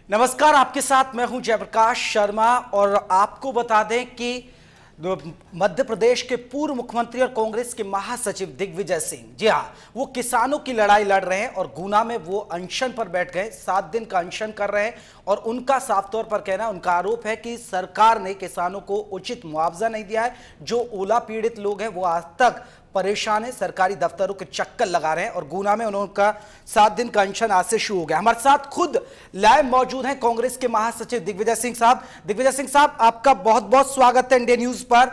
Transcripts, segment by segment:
नमस्कार, आपके साथ मैं हूं जयप्रकाश शर्मा और आपको बता दें कि मध्य प्रदेश के पूर्व मुख्यमंत्री और कांग्रेस के महासचिव दिग्विजय सिंह, जी हां, वो किसानों की लड़ाई लड़ रहे हैं और गुना में वो अनशन पर बैठ गए। 7 दिन का अनशन कर रहे हैं और उनका साफ तौर पर कहना, उनका आरोप है कि सरकार ने किसानों को उचित मुआवजा नहीं दिया है। जो ओला पीड़ित लोग हैं वो आज तक परेशान है, सरकारी दफ्तरों के चक्कर लगा रहे हैं और गुना में उनका 7 दिन का अनशन आज से शुरू हो गया। हमारे साथ खुद लाइव मौजूद हैं कांग्रेस के महासचिव दिग्विजय सिंह साहब। दिग्विजय सिंह साहब, आपका बहुत बहुत स्वागत है इंडिया न्यूज पर।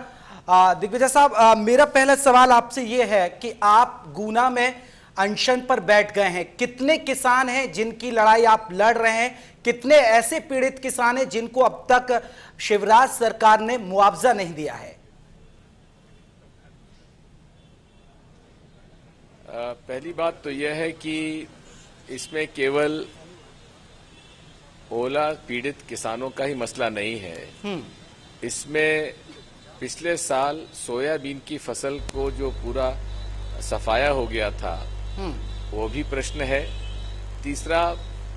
दिग्विजय साहब, मेरा पहला सवाल आपसे यह है कि आप गुना में अनशन पर बैठ गए हैं। कितने किसान हैं जिनकी लड़ाई आप लड़ रहे हैं? कितने ऐसे पीड़ित किसान हैं जिनको अब तक शिवराज सरकार ने मुआवजा नहीं दिया है? पहली बात तो यह है कि इसमें केवल ओला पीड़ित किसानों का ही मसला नहीं है। इसमें पिछले साल सोयाबीन की फसल को जो पूरा सफाया हो गया था वो भी प्रश्न है। तीसरा,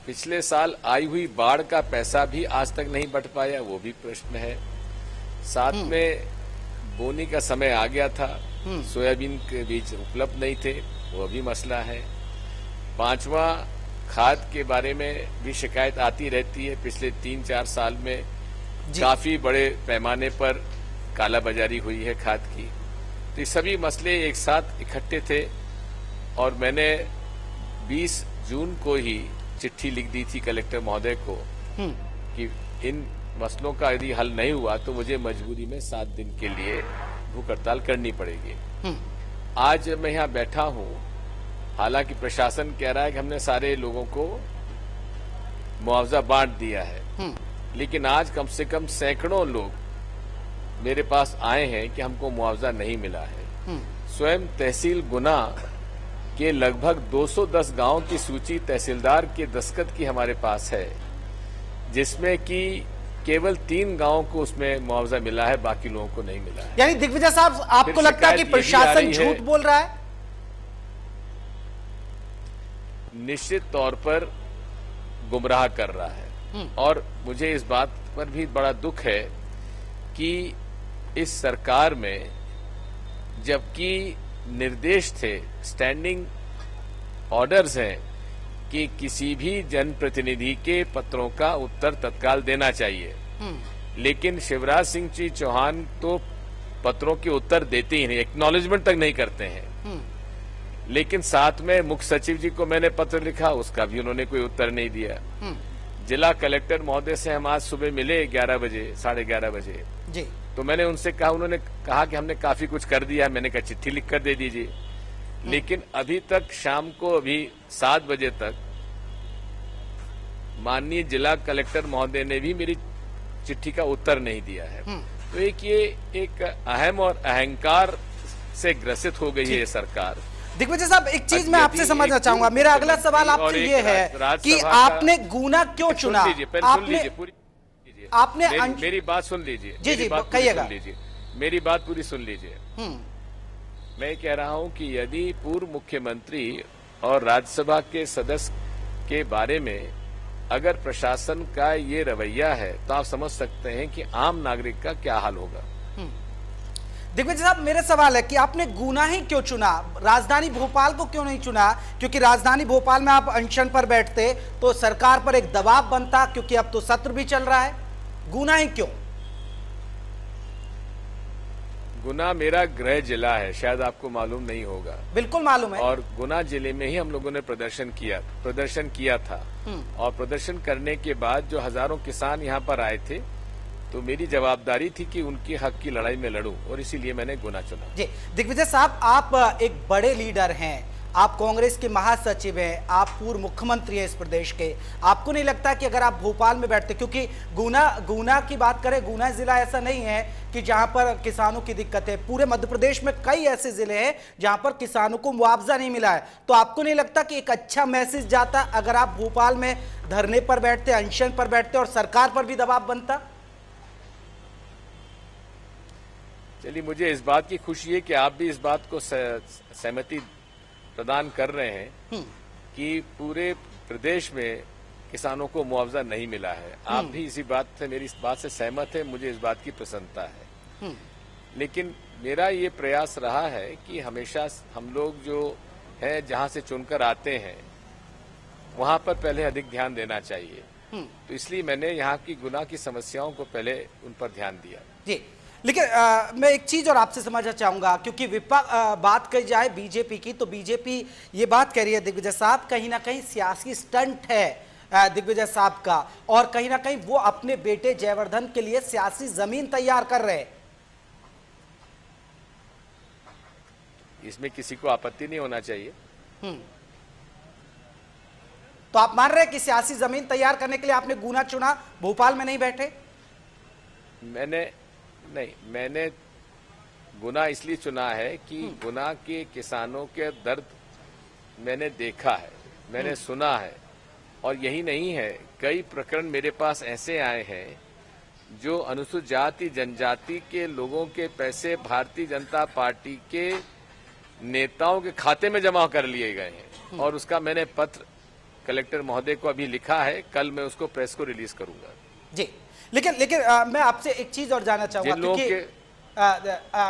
पिछले साल आई हुई बाढ़ का पैसा भी आज तक नहीं बट पाया, वो भी प्रश्न है। साथ में बोनी का समय आ गया था, सोयाबीन के बीज उपलब्ध नहीं थे, वो भी मसला है। पांचवा, खाद के बारे में भी शिकायत आती रहती है। पिछले 3-4 साल में काफी बड़े पैमाने पर कालाबाजारी हुई है खाद की। तो ये सभी मसले एक साथ इकट्ठे थे और मैंने 20 जून को ही चिट्ठी लिख दी थी कलेक्टर महोदय को कि इन मसलों का यदि हल नहीं हुआ तो मुझे मजबूरी में 7 दिन के लिए भूख हड़ताल करनी पड़ेगी। आज मैं यहाँ बैठा हूँ, हालांकि प्रशासन कह रहा है कि हमने सारे लोगों को मुआवजा बांट दिया है, लेकिन आज कम से कम सैकड़ों लोग मेरे पास आए हैं कि हमको मुआवजा नहीं मिला है। स्वयं तहसील गुना के लगभग 210 गांवों की सूची तहसीलदार के दस्तखत की हमारे पास है, जिसमें कि केवल 3 गांवों को उसमें मुआवजा मिला है, बाकी लोगों को नहीं मिला है। यानी दिग्विजय साहब, आपको लगता है कि प्रशासन झूठ बोल रहा है? निश्चित तौर पर गुमराह कर रहा है और मुझे इस बात पर भी बड़ा दुख है कि इस सरकार में जबकि निर्देश थे, स्टैंडिंग ऑर्डर्स हैं कि किसी भी जनप्रतिनिधि के पत्रों का उत्तर तत्काल देना चाहिए, लेकिन शिवराज सिंह जी चौहान तो पत्रों के उत्तर देते ही नहीं, एक्नॉलेजमेंट तक नहीं करते हैं। लेकिन साथ में मुख्य सचिव जी को मैंने पत्र लिखा, उसका भी उन्होंने कोई उत्तर नहीं दिया। जिला कलेक्टर महोदय से हम आज सुबह मिले 11 बजे, 11:30 बजे जी। तो मैंने उनसे कहा, उन्होंने कहा कि हमने काफी कुछ कर दिया। मैंने कहा चिट्ठी लिख कर दे दीजिए, लेकिन अभी तक शाम को अभी 7 बजे तक माननीय जिला कलेक्टर महोदय ने भी मेरी चिट्ठी का उत्तर नहीं दिया है। तो ये एक अहम और अहंकार से ग्रसित हो गई है ये सरकार। दिग्विजय साहब, एक चीज मैं आपसे समझना चाहूंगा। मेरा अगला सवाल आपसे ये है कि आपने गुना क्यों चुना? आपने मेरी बात सुन लीजिए। जी जी, कहिएगा। मेरी बात पूरी सुन लीजिए। मैं कह रहा हूं कि यदि पूर्व मुख्यमंत्री और राज्यसभा के सदस्य के बारे में अगर प्रशासन का ये रवैया है तो आप समझ सकते हैं कि आम नागरिक का क्या हाल होगा। दिग्विजय साहब, मेरा सवाल है कि आपने गुना ही क्यों चुना? राजधानी भोपाल को क्यों नहीं चुना? क्योंकि राजधानी भोपाल में आप अनशन पर बैठते तो सरकार पर एक दबाव बनता, क्योंकि अब तो सत्र भी चल रहा है। गुना ही क्यों? गुना मेरा गृह जिला है, शायद आपको मालूम नहीं होगा। बिल्कुल मालूम है। और गुना जिले में ही हम लोगों ने प्रदर्शन किया था और प्रदर्शन करने के बाद जो हजारों किसान यहाँ पर आए थे, तो मेरी जवाबदारी थी कि उनके हक की लड़ाई में लड़ूं और इसीलिए मैंने गुना चुना। जी दिग्विजय साहब, आप एक बड़े लीडर हैं, आप कांग्रेस के महासचिव हैं, आप पूर्व मुख्यमंत्री हैं इस प्रदेश के। आपको नहीं लगता कि अगर आप भोपाल में बैठते, क्योंकि गुना की बात करें, गुना जिला ऐसा नहीं है कि जहां पर किसानों की दिक्कत है, पूरे मध्य प्रदेश में कई ऐसे जिले हैं जहां पर किसानों को मुआवजा नहीं मिला है। तो आपको नहीं लगता कि एक अच्छा मैसेज जाता अगर आप भोपाल में धरने पर बैठते, अनशन पर बैठते और सरकार पर भी दबाव बनता? चलिए, मुझे इस बात की खुशी है कि आप भी इस बात को सहमति प्रदान कर रहे हैं कि पूरे प्रदेश में किसानों को मुआवजा नहीं मिला है। आप भी इसी बात से, मेरी इस बात से सहमत है, मुझे इस बात की प्रसन्नता है। लेकिन मेरा ये प्रयास रहा है कि हमेशा हम लोग जो है जहां से चुनकर आते हैं वहां पर पहले अधिक ध्यान देना चाहिए। तो इसलिए मैंने यहाँ की गुना की समस्याओं को पहले उन पर ध्यान दिया जी। लेकिन मैं एक चीज और आपसे समझना चाहूंगा, क्योंकि बात कही जाए बीजेपी की, तो बीजेपी ये बात कह रही है दिग्विजय साहब, कहीं ना कहीं सियासी स्टंट है दिग्विजय साहब का, और कहीं ना कहीं वो अपने बेटे जयवर्धन के लिए सियासी जमीन तैयार कर रहे हैं। इसमें किसी को आपत्ति नहीं होना चाहिए। तो आप मान रहे हैं कि सियासी जमीन तैयार करने के लिए आपने गुना चुना, भोपाल में नहीं बैठे? मैंने गुना इसलिए चुना है कि गुना के किसानों के दर्द मैंने देखा है, मैंने सुना है, और यही नहीं है, कई प्रकरण मेरे पास ऐसे आए हैं जो अनुसूचित जाति जनजाति के लोगों के पैसे भारतीय जनता पार्टी के नेताओं के खाते में जमा कर लिए गए हैं, और उसका मैंने पत्र कलेक्टर महोदय को अभी लिखा है, कल मैं उसको प्रेस को रिलीज करूंगा जी। लेकिन मैं आपसे एक चीज और जानना चाहूंगा, क्योंकि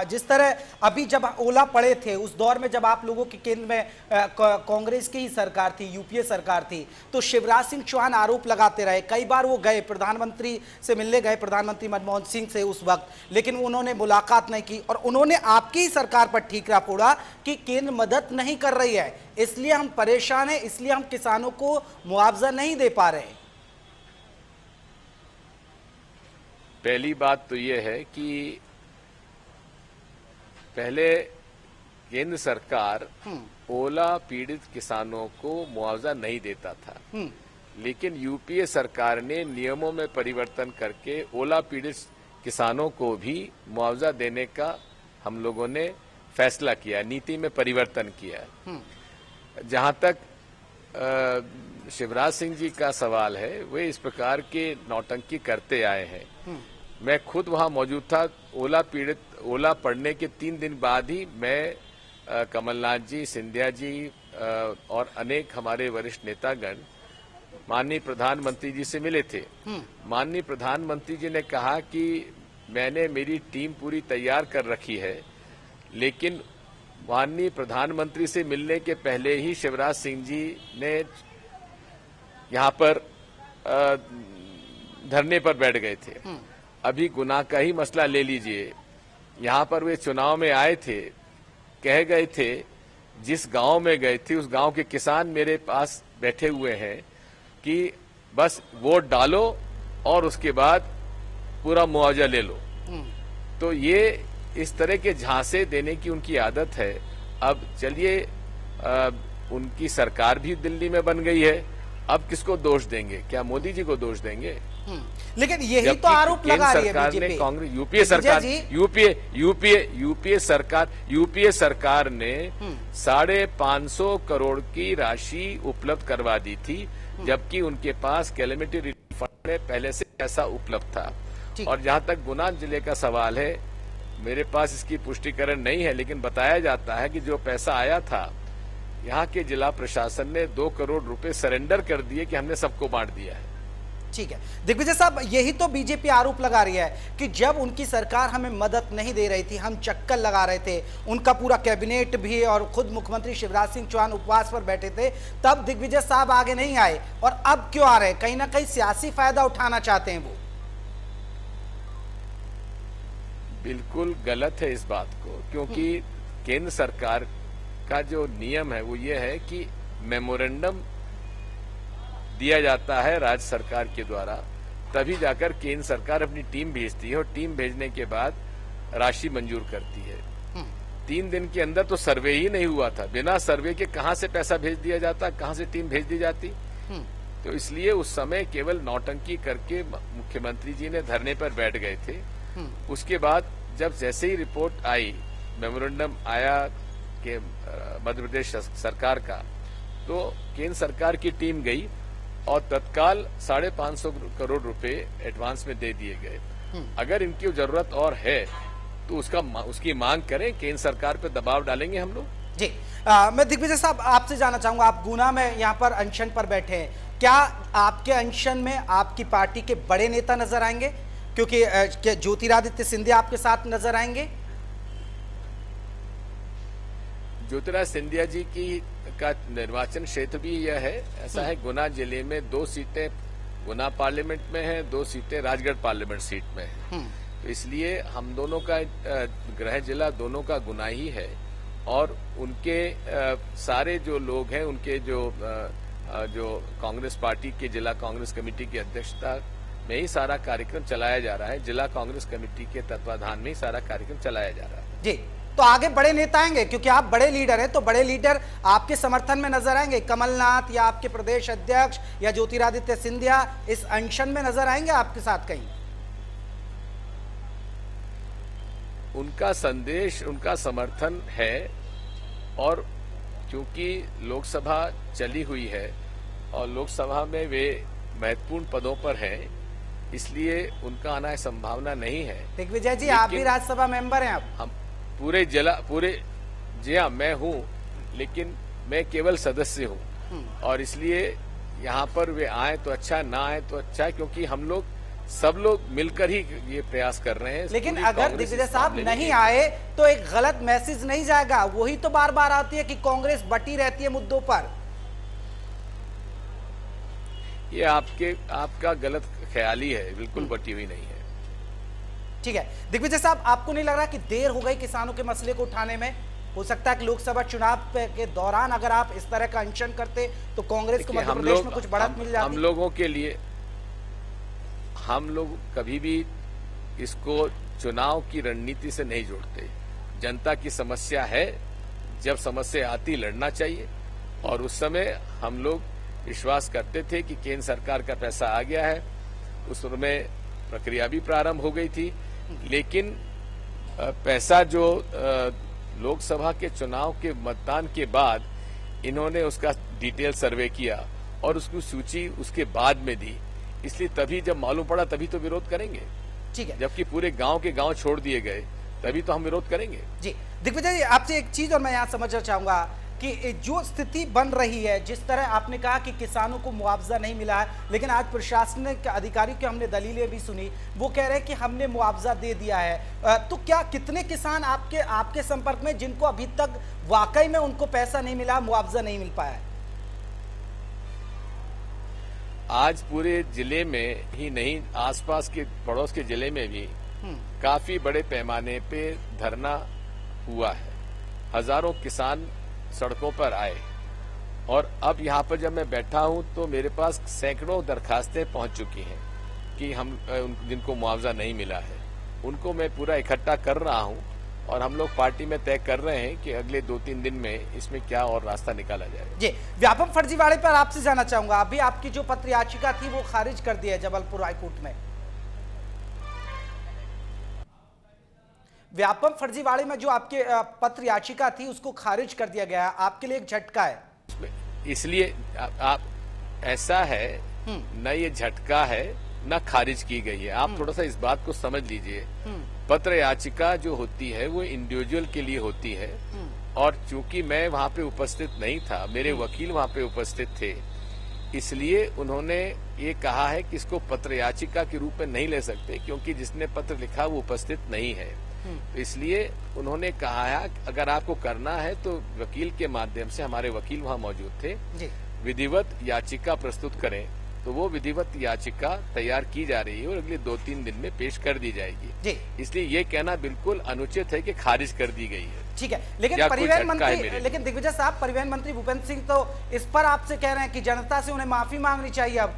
जिस तरह अभी जब ओला पड़े थे उस दौर में, जब आप लोगों के केंद्र में कांग्रेस की ही सरकार थी, यूपीए सरकार थी, तो शिवराज सिंह चौहान आरोप लगाते रहे, कई बार वो गए प्रधानमंत्री से मिलने गए, प्रधानमंत्री मनमोहन सिंह से उस वक्त, लेकिन उन्होंने मुलाकात नहीं की, और उन्होंने आपकी ही सरकार पर ठीकरा फोड़ा कि केंद्र मदद नहीं कर रही है, इसलिए हम परेशान हैं, इसलिए हम किसानों को मुआवजा नहीं दे पा रहे। पहली बात तो यह है कि पहले केंद्र सरकार ओला पीड़ित किसानों को मुआवजा नहीं देता था, लेकिन यूपीए सरकार ने नियमों में परिवर्तन करके ओला पीड़ित किसानों को भी मुआवजा देने का हम लोगों ने फैसला किया, नीति में परिवर्तन किया। जहां तक शिवराज सिंह जी का सवाल है, वे इस प्रकार के नौटंकी करते आए हैं। मैं खुद वहां मौजूद था। ओला पड़ने के 3 दिन बाद ही मैं कमलनाथ जी, सिंधिया जी और अनेक हमारे वरिष्ठ नेतागण माननीय प्रधानमंत्री जी से मिले थे। माननीय प्रधानमंत्री जी ने कहा कि मैंने मेरी टीम पूरी तैयार कर रखी है, लेकिन माननीय प्रधानमंत्री से मिलने के पहले ही शिवराज सिंह जी ने यहाँ पर धरने पर बैठ गए थे। अभी गुना का ही मसला ले लीजिए, यहाँ पर वे चुनाव में आए थे, कह गए थे, जिस गांव में गए थे उस गांव के किसान मेरे पास बैठे हुए हैं कि बस वोट डालो और उसके बाद पूरा मुआवजा ले लो। तो ये इस तरह के झांसे देने की उनकी आदत है। अब चलिए, उनकी सरकार भी दिल्ली में बन गई है, अब किसको दोष देंगे? क्या मोदी जी को दोष देंगे? लेकिन यही तो आरोप लगा रही है बीजेपी। कांग्रेस यूपीए सरकार ने 550 करोड़ की राशि उपलब्ध करवा दी थी, जबकि उनके पास कैलेमिटी रिलीफ फंड में पहले से पैसा उपलब्ध था। और जहां तक गुना जिले का सवाल है, मेरे पास इसकी पुष्टिकरण नहीं है, लेकिन बताया जाता है कि जो पैसा आया था, यहाँ के जिला प्रशासन ने 2 करोड़ रुपए सरेंडर कर दिए कि हमने सबको बांट दिया है। ठीक है दिग्विजय साहब, यही तो बीजेपी आरोप लगा रही है कि जब उनकी सरकार हमें मदद नहीं दे रही थी, हम चक्कर लगा रहे थे, उनका पूरा कैबिनेट भी और खुद मुख्यमंत्री शिवराज सिंह चौहान उपवास पर बैठे थे, तब दिग्विजय साहब आगे नहीं आए, और अब क्यों आ रहे हैं? कहीं ना कहीं सियासी फायदा उठाना चाहते हैं वो। बिल्कुल गलत है इस बात को, क्योंकि केंद्र सरकार का जो नियम है वो ये है कि मेमोरेंडम दिया जाता है राज्य सरकार के द्वारा, तभी जाकर केंद्र सरकार अपनी टीम भेजती है, और टीम भेजने के बाद राशि मंजूर करती है। 3 दिन के अंदर तो सर्वे ही नहीं हुआ था, बिना सर्वे के कहां से पैसा भेज दिया जाता, कहां से टीम भेज दी जाती? तो इसलिए उस समय केवल नौटंकी करके मुख्यमंत्री जी ने धरने पर बैठ गए थे। उसके बाद जब जैसे ही रिपोर्ट आई, मेमोरेंडम आया कि मध्य प्रदेश सरकार का, तो केंद्र सरकार की टीम गई और तत्काल 550 करोड़ रुपए एडवांस में दे दिए गए। अगर इनकी जरूरत और है तो उसकी मांग करें, केंद्र सरकार पे दबाव डालेंगे हम लोग। जी मैं दिग्विजय साहब आपसे जानना चाहूंगा, आप गुना में यहाँ पर अनशन पर बैठे हैं, क्या आपके अनशन में आपकी पार्टी के बड़े नेता नजर आएंगे, क्योंकि क्या ज्योतिरादित्य सिंधिया आपके साथ नजर आएंगे? ज्योतिरादित्य सिंधिया जी का निर्वाचन क्षेत्र भी यह है। ऐसा है, गुना जिले में 2 सीटें गुना पार्लियामेंट में है, 2 सीटें राजगढ़ पार्लियामेंट सीट में है। तो इसलिए हम दोनों का गृह जिला दोनों का गुना ही है, और उनके सारे जो लोग हैं, उनके जो कांग्रेस पार्टी के जिला कांग्रेस कमेटी की अध्यक्षता में ही सारा कार्यक्रम चलाया जा रहा है। जिला कांग्रेस कमेटी के तत्वाधान में ही सारा कार्यक्रम चलाया जा रहा है। जी, तो आगे बड़े नेता आएंगे, क्योंकि आप बड़े लीडर हैं, तो बड़े लीडर आपके समर्थन में नजर आएंगे? कमलनाथ या आपके प्रदेश अध्यक्ष या ज्योतिरादित्य सिंधिया इस अनशन में नजर आएंगे आपके साथ कहीं? उनका संदेश, उनका समर्थन है, और क्योंकि लोकसभा चली हुई है और लोकसभा में वे महत्वपूर्ण पदों पर हैं, इसलिए उनका आना की संभावना नहीं है। दिग्विजय जी, आप भी राज्यसभा मेंबर हैं? अब हम पूरे जी हाँ, मैं हूँ, लेकिन मैं केवल सदस्य हूँ, और इसलिए यहाँ पर वे आए तो अच्छा, ना आए तो अच्छा, क्योंकि हम लोग सब लोग मिलकर ही ये प्रयास कर रहे हैं। लेकिन अगर दिग्विजय साहब नहीं आए तो एक गलत मैसेज नहीं जाएगा? वही तो बार बार आती है कि कांग्रेस बटी रहती है मुद्दों पर। ये आपका गलत ख्याल ही है, बिल्कुल बटी हुई नहीं है। ठीक है दिग्विजय साहब, आपको नहीं लग रहा कि देर हो गई किसानों के मसले को उठाने में? हो सकता है कि लोकसभा चुनाव के दौरान अगर आप इस तरह का अनशन करते तो कांग्रेस को मध्य प्रदेश में कुछ बढ़त मिल जाती। हम लोगों के लिए, हम लोग कभी भी इसको चुनाव की रणनीति से नहीं जोड़ते। जनता की समस्या है, जब समस्या आती लड़ना चाहिए, और उस समय हम लोग विश्वास करते थे कि केंद्र सरकार का पैसा आ गया है। उस समय प्रक्रिया भी प्रारंभ हो गई थी, लेकिन पैसा जो लोकसभा के चुनाव के मतदान के बाद इन्होंने उसका डिटेल सर्वे किया और उसकी सूची उसके बाद में दी, इसलिए तभी जब मालूम पड़ा तभी तो विरोध करेंगे। ठीक है, जबकि पूरे गांव के गांव छोड़ दिए गए, तभी तो हम विरोध करेंगे। जी दिग्विजय जी, आपसे एक चीज और मैं यहाँ समझना चाहूंगा कि जो स्थिति बन रही है, जिस तरह आपने कहा कि किसानों को मुआवजा नहीं मिला है, लेकिन आज प्रशासनिक अधिकारी की हमने दलीलें भी सुनी, वो कह रहे हैं कि हमने मुआवजा दे दिया है। तो क्या कितने किसान आपके संपर्क में जिनको अभी तक वाकई में उनको पैसा नहीं मिला, मुआवजा नहीं मिल पाया है? आज पूरे जिले में ही नहीं, आसपास के पड़ोस के जिले में भी काफी बड़े पैमाने पे धरना हुआ है। हजारों किसान सड़कों पर आए, और अब यहाँ पर जब मैं बैठा हूँ तो मेरे पास सैकड़ों दरखास्तें पहुंच चुकी हैं कि हम जिनको मुआवजा नहीं मिला है उनको मैं पूरा इकट्ठा कर रहा हूँ, और हम लोग पार्टी में तय कर रहे हैं कि अगले 2-3 दिन में इसमें क्या और रास्ता निकाला जाए। जी, व्यापम फर्जीवाड़े पर आपसे जानना चाहूंगा, अभी आपकी जो पत्र याचिका थी वो खारिज कर दी है जबलपुर हाईकोर्ट में। व्यापम फर्जीवाड़े में जो आपके पत्र याचिका थी उसको खारिज कर दिया गया, आपके लिए एक झटका है? इसलिए आप ऐसा है, न ये झटका है न खारिज की गई है। आप थोड़ा सा इस बात को समझ लीजिए। पत्र याचिका जो होती है वो इंडिविजुअल के लिए होती है, और चूंकि मैं वहां पे उपस्थित नहीं था, मेरे वकील वहां पे उपस्थित थे, इसलिए उन्होंने ये कहा है कि इसको पत्र याचिका के रूप में नहीं ले सकते, क्योंकि जिसने पत्र लिखा वो उपस्थित नहीं है। तो इसलिए उन्होंने कहा है अगर आपको करना है तो वकील के माध्यम से, हमारे वकील वहां मौजूद थे, विधिवत याचिका प्रस्तुत करें। तो वो विधिवत याचिका तैयार की जा रही है और अगले 2-3 दिन में पेश कर दी जाएगी। इसलिए ये कहना बिल्कुल अनुचित है कि खारिज कर दी गई है। ठीक है, लेकिन परिवहन मंत्री, लेकिन दिग्विजय साहब, परिवहन मंत्री भूपेंद्र सिंह तो इस पर आपसे कह रहे हैं कि जनता से उन्हें माफी मांगनी चाहिए, अब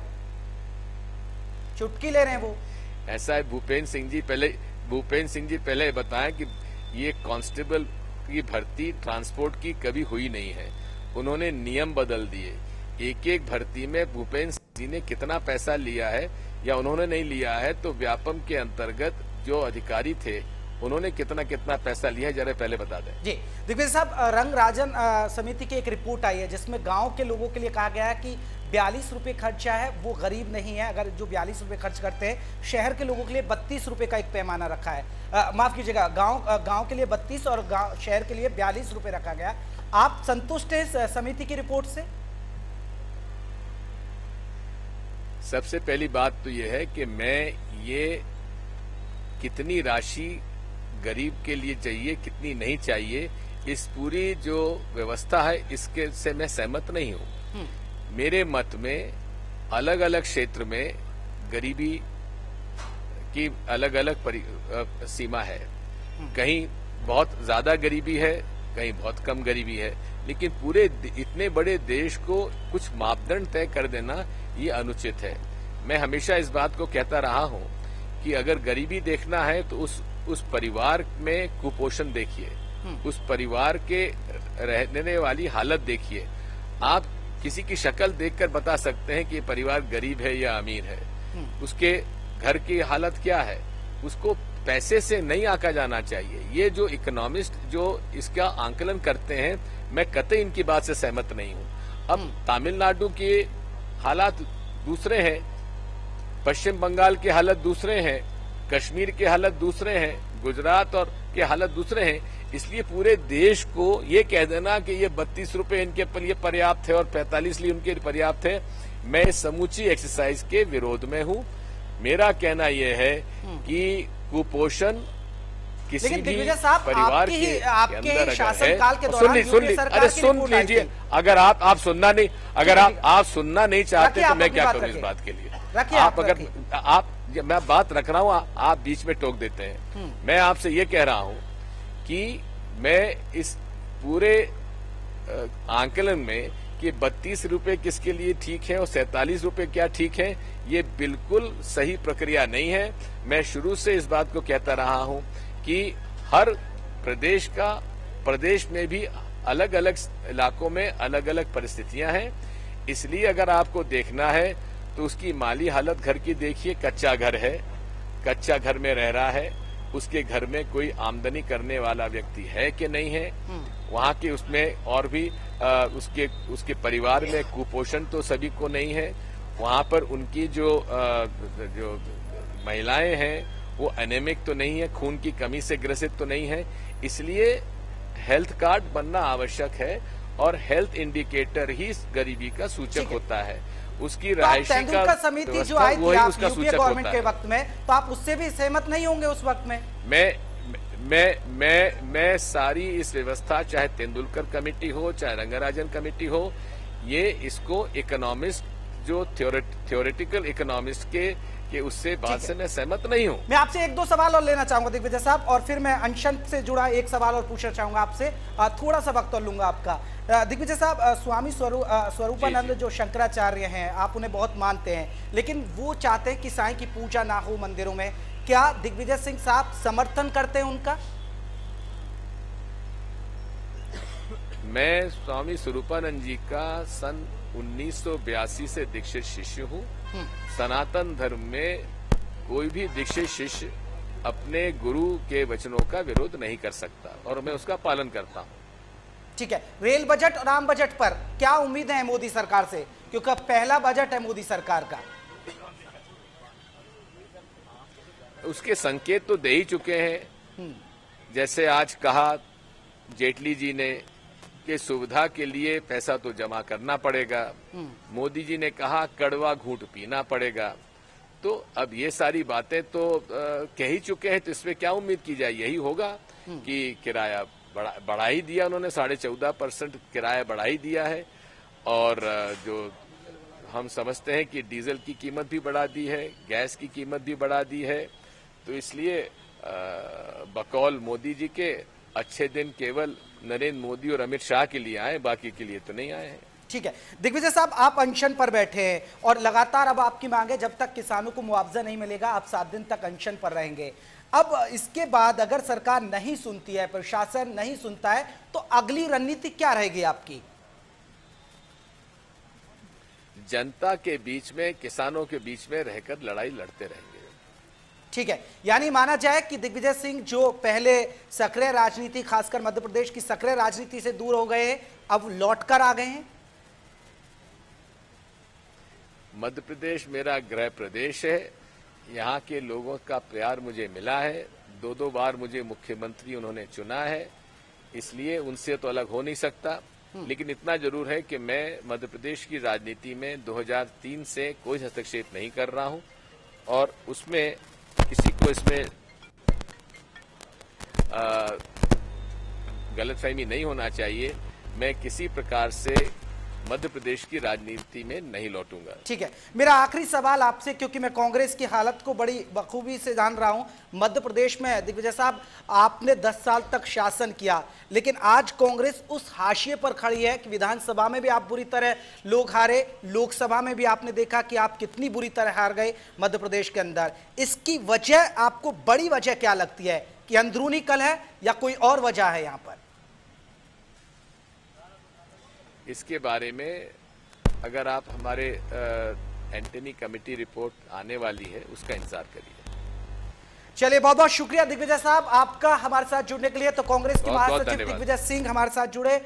चुटकी ले रहे हैं वो। ऐसा है, भूपेंद्र सिंह जी पहले बताएं कि ये कांस्टेबल की भर्ती ट्रांसपोर्ट की कभी हुई नहीं है। उन्होंने नियम बदल दिए। एक एक भर्ती में भूपेंद्र सिंह जी ने कितना पैसा लिया है या उन्होंने नहीं लिया है, तो व्यापम के अंतर्गत जो अधिकारी थे उन्होंने कितना कितना पैसा लिया है, जरा पहले बता दें। जी दिग्विजय साहब, रंग राजन समिति की एक रिपोर्ट आई है जिसमें गांव के लोगों के लिए कहा गया है कि 42 रुपए खर्चा है, वो गरीब नहीं है अगर जो 42 रुपए खर्च करते हैं। शहर के लोगों के लिए 32 रुपए का एक पैमाना रखा है, माफ कीजिएगा, गांव के लिए 32 और शहर के लिए 42 रुपए रखा गया। आप संतुष्ट हैं इस समिति की रिपोर्ट से? सबसे पहली बात तो ये है कि मैं ये कितनी राशि गरीब के लिए चाहिए, कितनी नहीं चाहिए, इस पूरी जो व्यवस्था है इसके से मैं सहमत नहीं हूं। मेरे मत में अलग अलग क्षेत्र में गरीबी की अलग अलग सीमा है। कहीं बहुत ज्यादा गरीबी है, कहीं बहुत कम गरीबी है, लेकिन पूरे इतने बड़े देश को कुछ मापदंड तय कर देना ये अनुचित है। मैं हमेशा इस बात को कहता रहा हूं कि अगर गरीबी देखना है तो उस परिवार में कुपोषण देखिए, उस परिवार के रहने वाली हालत देखिए। आप किसी की शक्ल देखकर बता सकते हैं कि ये परिवार गरीब है या अमीर है। उसके घर की हालत क्या है, उसको पैसे से नहीं आंका जाना चाहिए। ये जो इकोनॉमिस्ट जो इसका आंकलन करते हैं, मैं कतई इनकी बात से सहमत नहीं हूं। अब तमिलनाडु के हालात दूसरे हैं, पश्चिम बंगाल के हालत दूसरे हैं, कश्मीर के हालत दूसरे हैं, गुजरात और के हालत दूसरे हैं। इसलिए पूरे देश को ये कह देना कि ये 32 रुपए इनके लिए पर्याप्त है और 45 लिए उनके पर्याप्त है, मैं इस समूची एक्सरसाइज के विरोध में हूं। मेरा कहना यह है कि कुपोषण किसी भी परिवार के अंदर अगर है, सुन लीजिए। अगर आप सुनना नहीं, अगर आप सुनना नहीं चाहते तो मैं क्या करूं इस बात के लिए। आप अगर मैं बात रख रहा हूं, आप बीच में टोक देते हैं। मैं आपसे ये कह रहा हूं कि मैं इस पूरे आंकलन में कि 32 रुपए किसके लिए ठीक है और 47 रुपए क्या ठीक है, ये बिल्कुल सही प्रक्रिया नहीं है। मैं शुरू से इस बात को कहता रहा हूं कि हर प्रदेश में भी अलग अलग इलाकों में अलग अलग परिस्थितियां हैं। इसलिए अगर आपको देखना है तो उसकी माली हालत घर की देखिए। कच्चा घर है, कच्चा घर में रह रहा है, उसके घर में कोई आमदनी करने वाला व्यक्ति है कि नहीं है, वहां के उसमें और भी उसके परिवार में कुपोषण तो सभी को नहीं है, वहां पर उनकी जो महिलाएं हैं वो एनेमिक तो नहीं है, खून की कमी से ग्रसित तो नहीं है। इसलिए हेल्थ कार्ड बनना आवश्यक है और हेल्थ इंडिकेटर ही गरीबी का सूचक होता है। उसकी राशि का समिति जो आई थी उसका सूचक गवर्नमेंट के वक्त में, तो आप उससे भी सहमत नहीं होंगे उस वक्त में? मैं सारी इस व्यवस्था, चाहे तेंदुलकर कमेटी हो चाहे रंगराजन कमेटी हो, ये इसको इकोनॉमिस्ट जो थ्योरेटिकल इकोनॉमिस्ट के उससे बात से मैं सहमत नहीं हूं। मैं आपसे एक दो सवाल और लेना चाहूंगा दिग्विजय साहब, और फिर मैं अनशन से जुड़ा एक सवाल और पूछना चाहूंगा आपसे। थोड़ा सा वक्त और लूंगा आपका। दिग्विजय साहब, स्वामी स्वरूपानंद जो शंकराचार्य हैं, आप उन्हें बहुत मानते हैं, लेकिन वो चाहते हैं कि साईं की पूजा ना हो मंदिरों में। क्या दिग्विजय सिंह साहब समर्थन करते हैं उनका? मैं स्वामी स्वरूपानंद जी का सन 1982 से दीक्षित शिष्य हूँ। सनातन धर्म में कोई भी दीक्षित शिष्य अपने गुरु के वचनों का विरोध नहीं कर सकता और मैं उसका पालन करता हूँ। ठीक है, रेल बजट और आम बजट पर क्या उम्मीद है मोदी सरकार से, क्योंकि अब पहला बजट है मोदी सरकार का? उसके संकेत तो दे ही चुके हैं। जैसे आज कहा जेटली जी ने कि सुविधा के लिए पैसा तो जमा करना पड़ेगा, मोदी जी ने कहा कड़वा घूंट पीना पड़ेगा। तो अब ये सारी बातें तो कह ही चुके हैं, तो इसमें क्या उम्मीद की जाए? यही होगा कि किराया बढ़ा ही दिया उन्होंने, 14.5% किराया बढ़ा ही दिया है। और जो हम समझते हैं कि डीजल की कीमत भी बढ़ा दी है, गैस की कीमत भी बढ़ा दी है। तो इसलिए बकौल मोदी जी के अच्छे दिन केवल नरेंद्र मोदी और अमित शाह के लिए आए, बाकी के लिए तो नहीं आए हैं। ठीक है दिग्विजय साहब, आप अनशन पर बैठे हैं और लगातार अब आपकी मांग है जब तक किसानों को मुआवजा नहीं मिलेगा आप 7 दिन तक अनशन पर रहेंगे। अब इसके बाद अगर सरकार नहीं सुनती है, प्रशासन नहीं सुनता है, तो अगली रणनीति क्या रहेगी आपकी? जनता के बीच में, किसानों के बीच में रहकर लड़ाई लड़ते रहेंगे। ठीक है, यानी माना जाए कि दिग्विजय सिंह जो पहले सक्रिय राजनीति, खासकर मध्य प्रदेश की सक्रिय राजनीति से दूर हो गए, अब लौटकर आ गए हैं। मध्य प्रदेश मेरा गृह प्रदेश है, यहाँ के लोगों का प्यार मुझे मिला है। 2 बार मुझे मुख्यमंत्री उन्होंने चुना है, इसलिए उनसे तो अलग हो नहीं सकता। लेकिन इतना जरूर है कि मैं मध्य प्रदेश की राजनीति में 2003 से कोई हस्तक्षेप नहीं कर रहा हूं और उसमें किसी को इसमें गलतफहमी नहीं होना चाहिए। मैं किसी प्रकार से मध्य प्रदेश की राजनीति में नहीं लौटूंगा। ठीक है, मेरा आखिरी सवाल आपसे, क्योंकि मैं कांग्रेस की हालत को बड़ी बखूबी से जान रहा हूं। मध्य प्रदेश में दिग्विजय साहब, आपने 10 साल तक शासन किया, लेकिन आज कांग्रेस उस हाशिए पर खड़ी है कि विधानसभा में भी आप बुरी तरह लोग हारे, लोकसभा में भी आपने देखा कि आप कितनी बुरी तरह हार गए मध्य प्रदेश के अंदर। इसकी वजह आपको बड़ी वजह क्या लगती है, कि अंदरूनी कलह है या कोई और वजह है यहां पर? इसके बारे में अगर आप हमारे एंटनी कमेटी रिपोर्ट आने वाली है, उसका इंतजार करिए। चलिए, बहुत बहुत शुक्रिया दिग्विजय साहब आपका हमारे साथ जुड़ने के लिए। तो कांग्रेस के बहुत बहुत महासचिव धन्यवाद। दिग्विजय सिंह हमारे साथ जुड़े।